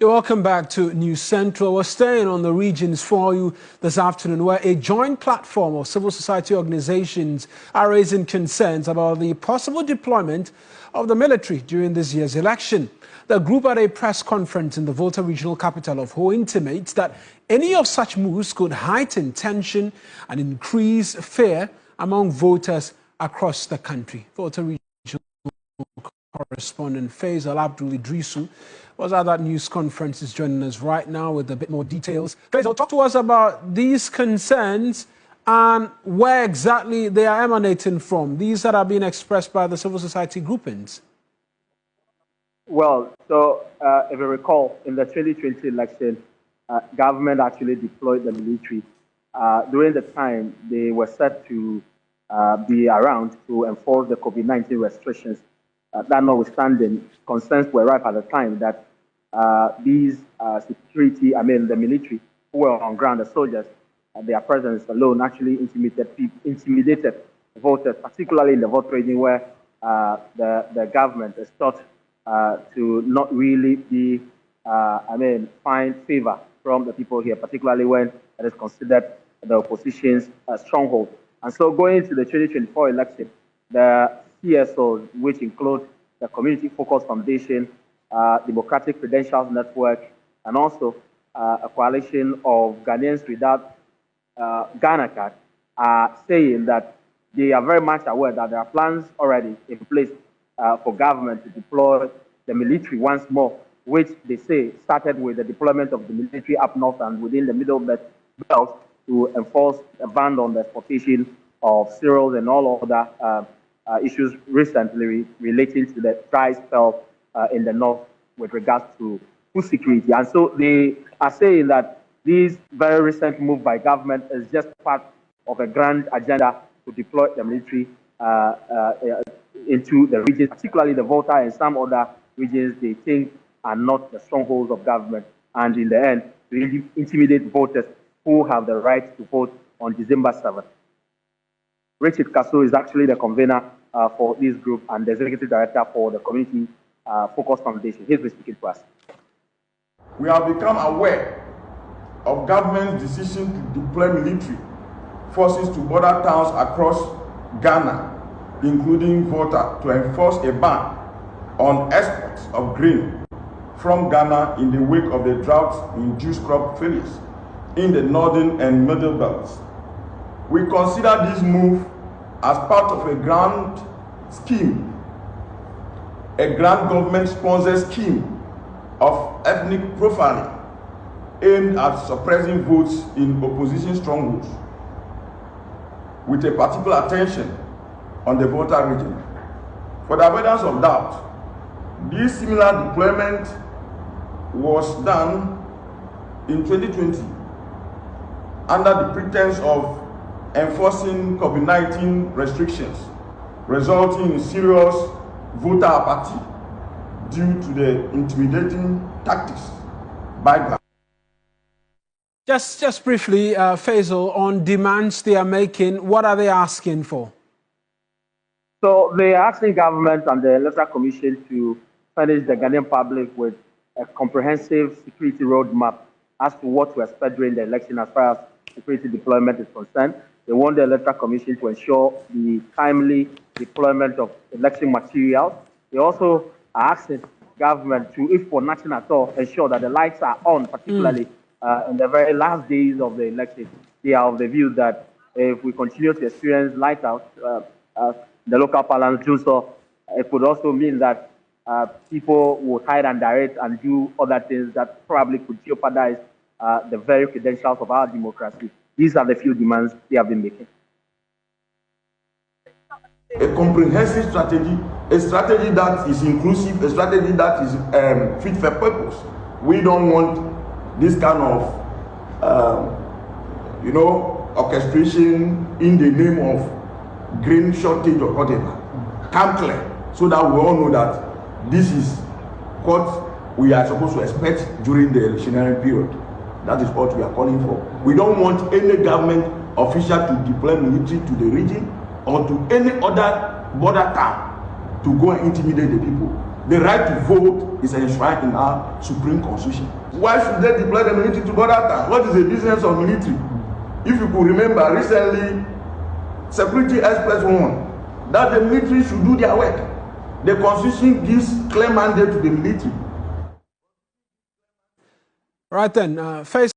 You're welcome back to News Central. We're staying on the regions for you this afternoon, where a joint platform of civil society organizations are raising concerns about the possible deployment of the military during this year's election. The group at a press conference in the Volta regional capital of Ho intimates that any of such moves could heighten tension and increase fear among voters across the country. Volta regional correspondent Faisal Abdul Idrisu was at that news conference, is joining us right now with a bit more details. Faisal, talk to us about these concerns and where exactly they are emanating from, these that are being expressed by the civil society groupings. Well, so if you recall, in the 2020 election, government actually deployed the military. During the time, they were set to be around to enforce the COVID-19 restrictions. That notwithstanding, concerns were rife at the time that these the military who were on ground, the soldiers, their presence alone actually intimidated voters, particularly in the Volta Region, where the government is thought to not really be, find favor from the people here, particularly when it is considered the opposition's stronghold. And so going into the 2024 election, the CSOs, which include the Community Focus Foundation, Democratic Credentials Network, and also a coalition of Ghanaians without Ghana card, are saying that they are very much aware that there are plans already in place for government to deploy the military once more, which they say started with the deployment of the military up north and within the middle belt to enforce a ban on the exportation of cereals and all other issues recently relating to the dry spell in the north with regards to food security. And so they are saying that this very recent move by government is just part of a grand agenda to deploy the military into the region, particularly the Volta and some other regions they think are not the strongholds of government, and in the end, to intimidate voters who have the right to vote on December 7th. Richard Kasso is actually the convener for this group and the executive director for the Community Focus Foundation. He's speaking to us. We have become aware of government's decision to deploy military forces to border towns across Ghana, including Volta, to enforce a ban on exports of grain from Ghana in the wake of the drought-induced crop failures in the northern and middle belts. We consider this move as part of a grand scheme, a grand government-sponsored scheme of ethnic profiling aimed at suppressing votes in opposition strongholds, with a particular attention on the Volta region. For the avoidance of doubt, this similar deployment was done in 2020 under the pretense of enforcing COVID-19 restrictions, resulting in serious voter apathy due to the intimidating tactics by government. Just briefly, Faisal, on demands they are making, what are they asking for? So they are asking government and the Electoral Commission to furnish the Ghanaian public with a comprehensive security roadmap as to what to expect during the election as far as security deployment is concerned. They want the Electoral Commission to ensure the timely deployment of election materials. They also are asking government to, if for nothing at all, ensure that the lights are on, particularly in the very last days of the election. They are of the view that if we continue to experience light out, the local parlance do so, it could also mean that people will hide under it and do other things that probably could jeopardize the very credentials of our democracy. These are the few demands they have been making. A comprehensive strategy, a strategy that is inclusive, a strategy that is fit for purpose. We don't want this kind of, orchestration in the name of grain shortage or whatever. Come clear, so that we all know that this is what we are supposed to expect during the electioneering period. That is what we are calling for. We don't want any government official to deploy military to the region or to any other border town to go and intimidate the people. The right to vote is enshrined in our Supreme Constitution. Why should they deploy the military to border towns? What is the business of military? If you could remember, recently, security experts warned that the military should do their work. The Constitution gives clear mandate to the military. Right then, first